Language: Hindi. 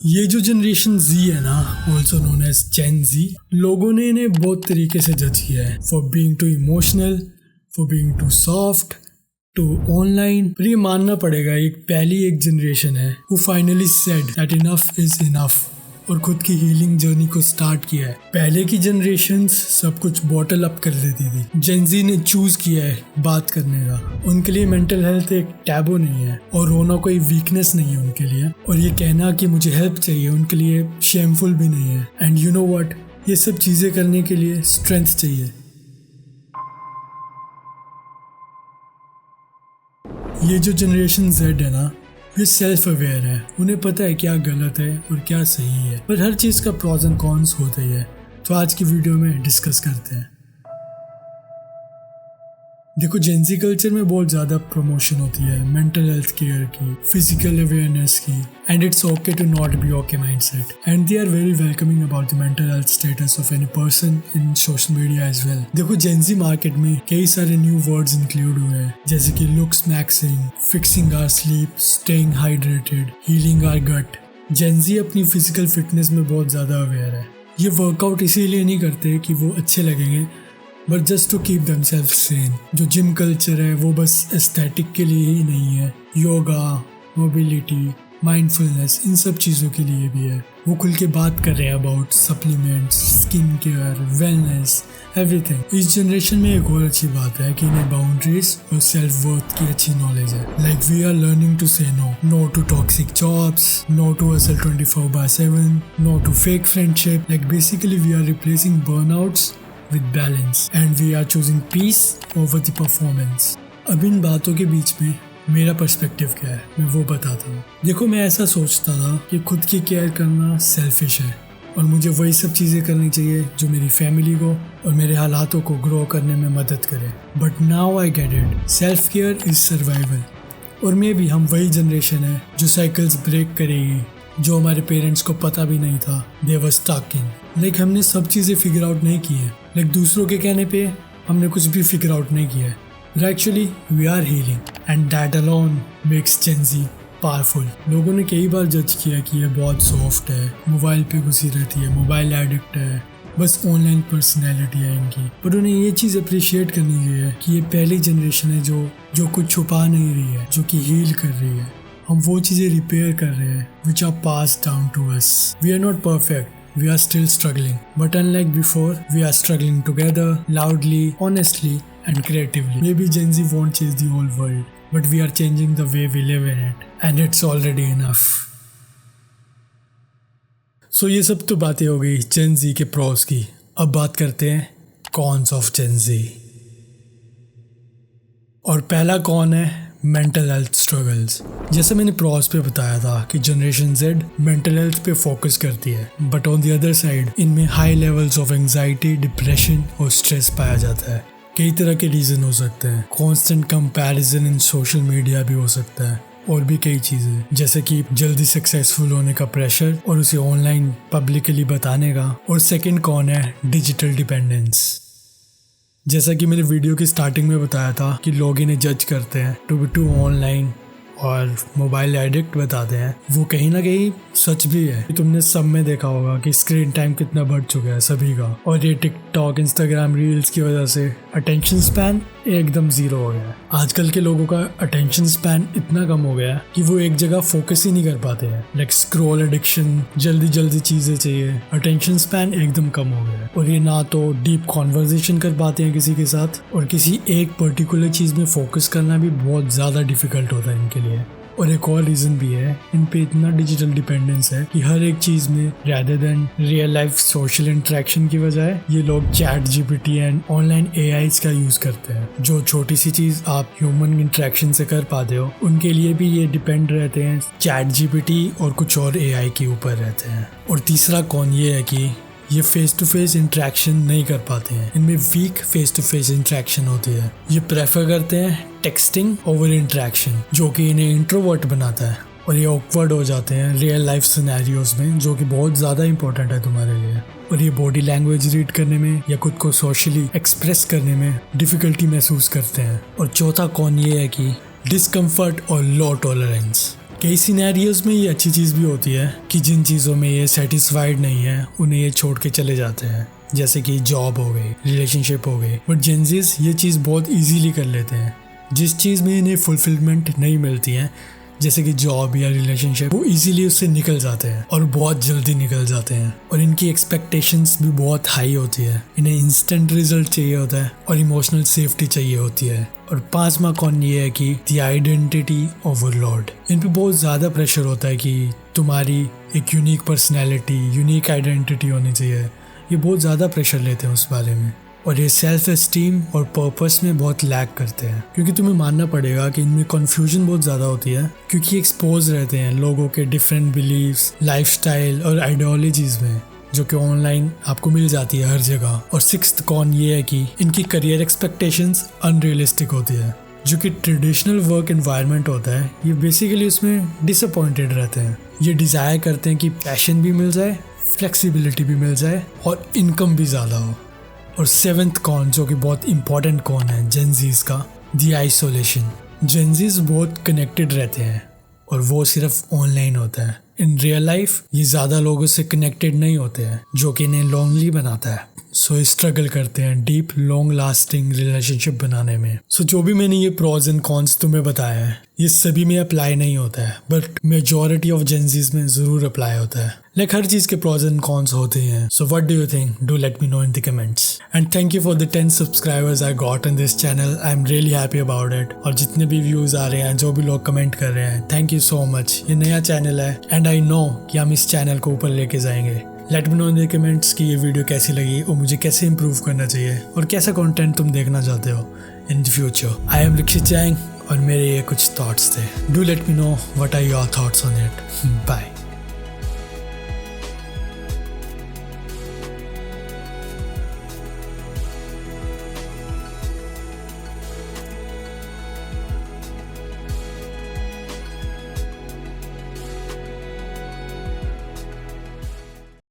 ये जो जनरेशन जी है ना, also known as Gen Z, लोगों ने इन्हें बहुत तरीके से जज किया है for being too emotional, for being too soft, too online. पर ये मानना पड़ेगा, पहली एक जनरेशन है वो finally said that enough is enough और खुद की हीलिंग जर्नी को स्टार्ट किया है। पहले की जनरेशन्स सब कुछ बॉटल अप कर देती थी। जेन जी ने चूज किया है बात करने का। उनके लिए मेंटल हेल्थ एक टैबू नहीं है और रोना कोई वीकनेस नहीं है उनके लिए, और ये कहना कि मुझे हेल्प चाहिए उनके लिए शेमफुल भी नहीं है। एंड यू नो व्हाट, ये सब चीजें करने के लिए स्ट्रेंथ चाहिए। ये जो जनरेशन जेड है ना, ये सेल्फ अवेयर है। उन्हें पता है क्या गलत है और क्या सही है, पर हर चीज़ का प्रॉज एंड कॉन्स होता ही है। तो आज की वीडियो में डिस्कस करते हैं। देखो, जेंजी कल्चर में बहुत ज़्यादा प्रमोशन होती है मेंटल हेल्थ केयर की, फिजिकल अवेयरनेस की, and it's okay to not be okay mindset, and they are very welcoming about the mental health status of any person in social media as well. देखो, जेंजी मार्केट में कई सारे न्यू वर्ड्स इंक्लूड हुए हैं, जैसे कि looksmaxxing, fixing our sleep, staying hydrated, healing our gut. Gen Z अपनी फिजिकल फिटनेस में बहुत ज़्यादा अवेयर है। ये वर्कआउट इसीलिए नहीं करते कि वो अच्छे लगेंगे, but just to keep themselves sane. जो जिम कल्चर है वो बस एस्थेटिक के लिए ही नहीं है, योगा, मोबिलिटी, माइंडफुलनेस, इन सब चीज़ों के लिए भी है। वो खुल के बात कर रहे हैं about supplements, skin care, wellness, everything. इस जनरेशन में एक और अच्छी बात है कि इन्हें बाउंड्रीज और सेल्फ वर्थ की अच्छी नॉलेज है। Like we are learning to say no to toxic jobs, no to hustle 24/7, no to fake friendship. Like basically we are replacing burnouts with balance and we are choosing peace over the performance। अब इन बातों के बीच में मेरा पर्सपेक्टिव क्या है मैं वो बताता हूँ। देखो, मैं ऐसा सोचता था कि खुद की केयर करना सेल्फिश है और मुझे वही सब चीज़ें करनी चाहिए जो मेरी फैमिली को और मेरे हालातों को ग्रो करने में मदद करे। But now I get it, self care is survival. और मे भी हम वही जनरेशन है जो साइकिल्स ब्रेक करेगी, जो हमारे पेरेंट्स को पता भी नहीं था, दे वर स्टक इन। लाइक हमने सब चीज़ें फिगर आउट नहीं की है। लाइक दूसरों के कहने पे हमने कुछ भी फिगर आउट नहीं किया है। But actually we are healing and that alone makes Gen Z powerful. लोगों ने कई बार जज किया कि ये बहुत सॉफ्ट है, मोबाइल पे घुसी रहती है, मोबाइल एडिक्ट है, बस ऑनलाइन पर्सनैलिटी है इनकी। पर उन्हें ये चीज़ अप्रिशिएट करनी चाहिए कि ये पहली जनरेशन है जो कुछ छुपा नहीं रही है, जो कि हील कर रही है। हम वो चीज़ें रिपेयर कर रहे हैं which are passed down to us. We are not perfect. We are still struggling. But unlike before, we are struggling together, loudly, honestly, and creatively. Maybe Gen Z won't change the whole world, but we are changing the way we live in it. And it's already enough. So ये सब तो बातें हो गई Gen Z के pros की। अब बात करते हैं cons of Gen Z। और पहला कौन है मेंटल हेल्थ स्ट्रगल्स। जैसे मैंने प्रॉस पे बताया था कि जनरेशन जेड मेंटल हेल्थ पे फोकस करती है, but on the other side इनमें high levels of anxiety, depression और स्ट्रेस पाया जाता है। कई तरह के रीज़न हो सकते हैं, कॉन्स्टेंट कंपैरिजन इन सोशल मीडिया भी हो सकता है, और भी कई चीज़ें जैसे कि जल्दी सक्सेसफुल होने का प्रेशर और उसे ऑनलाइन पब्लिकली बताने का। और सेकेंड कौन है डिजिटल डिपेंडेंस। जैसा कि मैंने वीडियो की स्टार्टिंग में बताया था कि लोग इन्हें जज करते हैं टू बी टू ऑनलाइन और मोबाइल एडिक्ट बताते हैं, वो कहीं ना कहीं सच भी है। तुमने सब में देखा होगा कि स्क्रीन टाइम कितना बढ़ चुका है सभी का, और ये टिकटॉक, इंस्टाग्राम रील्स की वजह से अटेंशन स्पैन एकदम ज़ीरो हो गया है। आजकल के लोगों का अटेंशन स्पैन इतना कम हो गया है कि वो एक जगह फोकस ही नहीं कर पाते हैं। लाइक स्क्रॉल एडिक्शन, जल्दी जल्दी चीज़ें चाहिए, अटेंशन स्पैन एकदम कम हो गया है। और ये ना तो डीप कॉन्वर्जेशन कर पाते हैं किसी के साथ, और किसी एक पर्टिकुलर चीज़ में फोकस करना भी बहुत ज़्यादा डिफिकल्ट होता है इनके लिए। और एक और रीज़न भी है, इन पे इतना डिजिटल डिपेंडेंस है कि हर एक चीज़ में rather than real life social interaction की बजाय ये लोग chat GPT and online AIs का यूज़ करते हैं। जो छोटी सी चीज़ आप ह्यूमन इंटरेक्शन से कर पाते हो, उनके लिए भी ये डिपेंड रहते हैं चैट जीपीटी और कुछ और एआई के ऊपर रहते हैं। और तीसरा कौन ये है कि ये फेस टू फेस इंटरेक्शन नहीं कर पाते हैं, इनमें weak face to face interaction होती है। ये प्रेफर करते हैं टेक्सटिंग ओवर इंटरेक्शन, जो कि इन्हें इंट्रोवर्ट बनाता है, और ये ऑकवर्ड हो जाते हैं रियल लाइफ सिनेरियोज में, जो कि बहुत ज़्यादा इंपॉर्टेंट है तुम्हारे लिए। और ये बॉडी लैंग्वेज रीड करने में या खुद को सोशली एक्सप्रेस करने में डिफ़िकल्टी महसूस करते हैं। और चौथा कौन ये है कि डिस्कम्फर्ट और लो टॉलरेंस। कई सिनेरियोज में ये अच्छी चीज़ भी होती है कि जिन चीज़ों में ये सेटिस्फाइड नहीं है उन्हें ये छोड़ के चले जाते हैं, जैसे कि जॉब हो गई, रिलेशनशिप हो गई। बट जेंजीज ये चीज़ बहुत इजीली कर लेते हैं। जिस चीज़ में इन्हें फुलफिलमेंट नहीं मिलती है, जैसे कि जॉब या रिलेशनशिप, वो इजीली उससे निकल जाते हैं और बहुत जल्दी निकल जाते हैं। और इनकी एक्सपेक्टेशंस भी बहुत हाई होती है। इन्हें इंस्टेंट रिजल्ट चाहिए होता है और इमोशनल सेफ्टी चाहिए होती है। और 5वां कॉन ये है कि द आइडेंटिटी ओवरलोड। इन पे बहुत ज़्यादा प्रेशर होता है कि तुम्हारी एक यूनिक पर्सनैलिटी, यूनिक आइडेंटिटी होनी चाहिए। ये बहुत ज़्यादा प्रेशर लेते हैं उस बारे में, और ये सेल्फ एस्टीम और पर्पस में बहुत लैक करते हैं, क्योंकि तुम्हें मानना पड़ेगा कि इनमें कन्फ्यूजन बहुत ज़्यादा होती है, क्योंकि एक्सपोज रहते हैं लोगों के डिफरेंट बिलीव्स, लाइफस्टाइल और आइडियोलॉजीज में, जो कि ऑनलाइन आपको मिल जाती है हर जगह। और 6th कॉन ये है कि इनकी करियर एक्सपेक्टेशंस अनरियलिस्टिक होती है। जो कि ट्रेडिशनल वर्क एनवायरनमेंट होता है, ये बेसिकली उसमें डिसअपॉइंटेड रहते हैं। ये डिज़ायर करते हैं कि पैशन भी मिल जाए, फ्लेक्सिबिलिटी भी मिल जाए और इनकम भी ज़्यादा हो। और 7th कॉन, जो कि बहुत इंपॉर्टेंट कॉन है जेंजीज का, द आइसोलेशन। जेंजीज बहुत कनेक्टेड रहते हैं और वो सिर्फ ऑनलाइन होता है। इन रियल लाइफ ये ज़्यादा लोगों से कनेक्टेड नहीं होते हैं, जो कि इन्हें लोनली बनाता है। सो स्ट्रगल करते हैं डीप लॉन्ग लास्टिंग रिलेशनशिप बनाने में। सो जो भी मैंने ये प्रॉज एंड कॉन्स तुम्हें बताया है, ये सभी में अप्लाई नहीं होता है, बट मेजॉरिटी ऑफ जेंजीज में ज़रूर अप्लाई होता है। लाइक हर चीज़ के प्रॉज एंड कॉन्स होते हैं। So what do you think? Do let me no in the comments. And thank you for the 10 subscribers I got in this channel. I am really happy about it. और जितने भी व्यूज़ आ रहे हैं, जो भी लोग कमेंट कर रहे हैं, थैंक यू सो मच। ये नया चैनल है एंड आई नो कि हम इस चैनल को ऊपर लेके जाएंगे। Late me no in the comments कि ये वीडियो कैसी लगी और मुझे कैसे इंप्रूव करना चाहिए और कैसा कंटेंट तुम देखना चाहते हो in the future. I am Rikshit Jang और मेरे ये कुछ थॉट्स थे। Do let me know what are your thoughts on it. Bye.